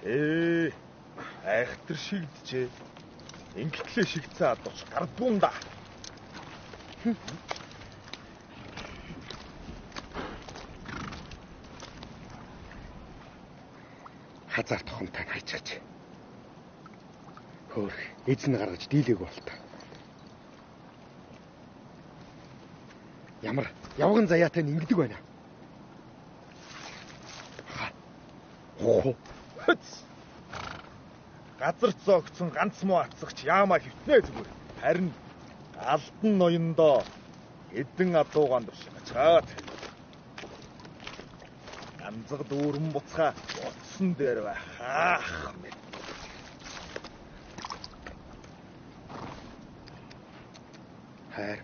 Айхтар шигджээ. Ингэтлээ шигцээ адууч гардуун да. Хазар тухамтай хайчаач. Хөөх, эзэн гаргаж дийлээг болтой. Ямар явган заяатай ингэдэг байна. Газар зоогцсон ганц муу атсагч яамаа хөвтнэ зүгээр. Харин алдан ноёндоо эдэн адуугаан дуршигачаад. Ганцаг дүүрэн буцхаа утсан дээр бай хаах мэд. Хайр